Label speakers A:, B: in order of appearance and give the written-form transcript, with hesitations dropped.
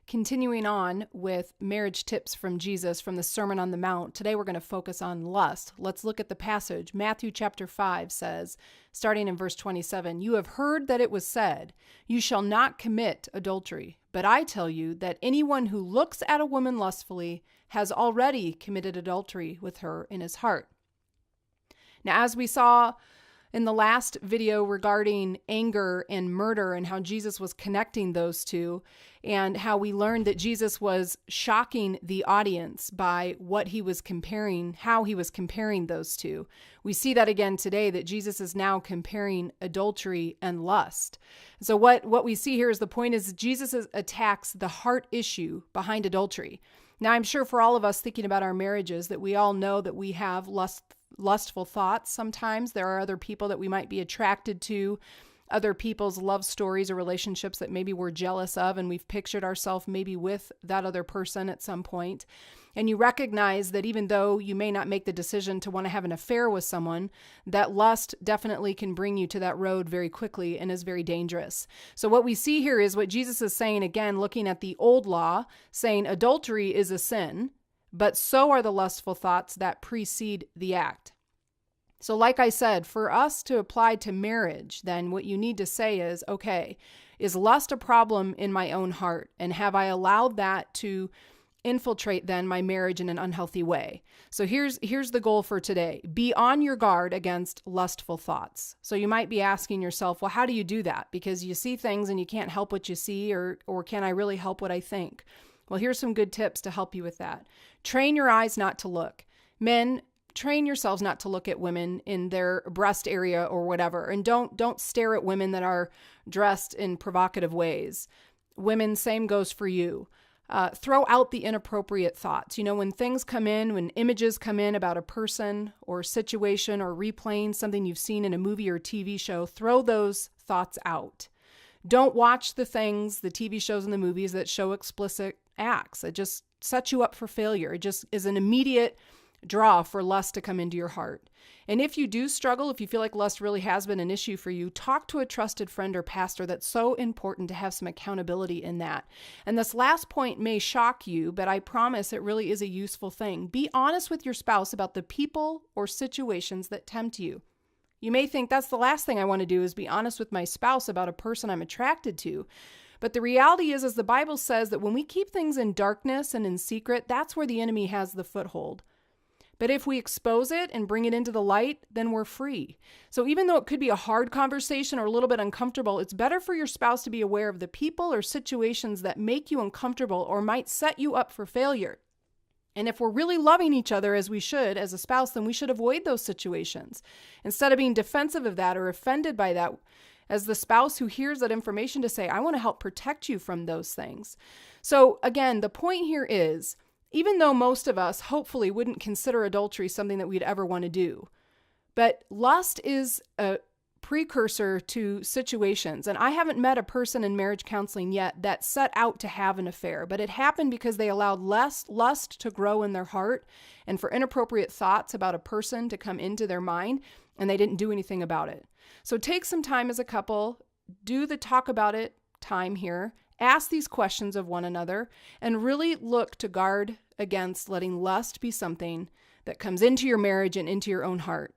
A: Continuing on with marriage tips from Jesus from the Sermon on the Mount, today we're going to focus on lust. Let's look at the passage. Matthew chapter 5 says, starting in verse 27, "You have heard that it was said, 'You shall not commit adultery.' But I tell you that anyone who looks at a woman lustfully has already committed adultery with her in his heart." Now, as we saw in the last video regarding anger and murder and how Jesus was connecting those two, and how we learned that Jesus was shocking the audience by what he was comparing, how he was comparing those two. We see that again today, that Jesus is now comparing adultery and lust. So what we see here is the point is Jesus attacks the heart issue behind adultery. Now, I'm sure for all of us thinking about our marriages that we all know that we have lustful thoughts sometimes. There are other people that we might be attracted to, other people's love stories or relationships that maybe we're jealous of, and we've pictured ourselves maybe with that other person at some point. And you recognize that even though you may not make the decision to want to have an affair with someone, that lust definitely can bring you to that road very quickly and is very dangerous. So what we see here is what Jesus is saying, again, looking at the old law, saying adultery is a sin, but so are the lustful thoughts that precede the act. So like I said, for us to apply to marriage, then what you need to say is, okay, is lust a problem in my own heart? And have I allowed that to infiltrate then my marriage in an unhealthy way? So here's the goal for today. Be on your guard against lustful thoughts. So you might be asking yourself, well, how do you do that? Because you see things and you can't help what you see, or can I really help what I think? Well, here's some good tips to help you with that. Train your eyes not to look. Men, train yourselves not to look at women in their breast area or whatever. And don't stare at women that are dressed in provocative ways. Women, same goes for you. Throw out the inappropriate thoughts. When things come in, when images come in about a person or situation or replaying something you've seen in a movie or TV show, throw those thoughts out. Don't watch the things, the TV shows and the movies that show explicit acts. It just sets you up for failure. It just is an immediate draw for lust to come into your heart. And if you do struggle, if you feel like lust really has been an issue for you, talk to a trusted friend or pastor. That's so important to have some accountability in that. And this last point may shock you, but I promise it really is a useful thing. Be honest with your spouse about the people or situations that tempt you. You may think that's the last thing I want to do is be honest with my spouse about a person I'm attracted to. But the reality is, as the Bible says, that when we keep things in darkness and in secret, that's where the enemy has the foothold. But if we expose it and bring it into the light, then we're free. So even though it could be a hard conversation or a little bit uncomfortable, it's better for your spouse to be aware of the people or situations that make you uncomfortable or might set you up for failure. And if we're really loving each other as we should as a spouse, then we should avoid those situations. Instead of being defensive of that or offended by that, as the spouse who hears that information, to say, I want to help protect you from those things. So again, the point here is, even though most of us hopefully wouldn't consider adultery something that we'd ever want to do, but lust is a precursor to situations. And I haven't met a person in marriage counseling yet that set out to have an affair, but it happened because they allowed lust to grow in their heart and for inappropriate thoughts about a person to come into their mind, and they didn't do anything about it. So take some time as a couple, do the talk about it time here, ask these questions of one another, and really look to guard against letting lust be something that comes into your marriage and into your own heart.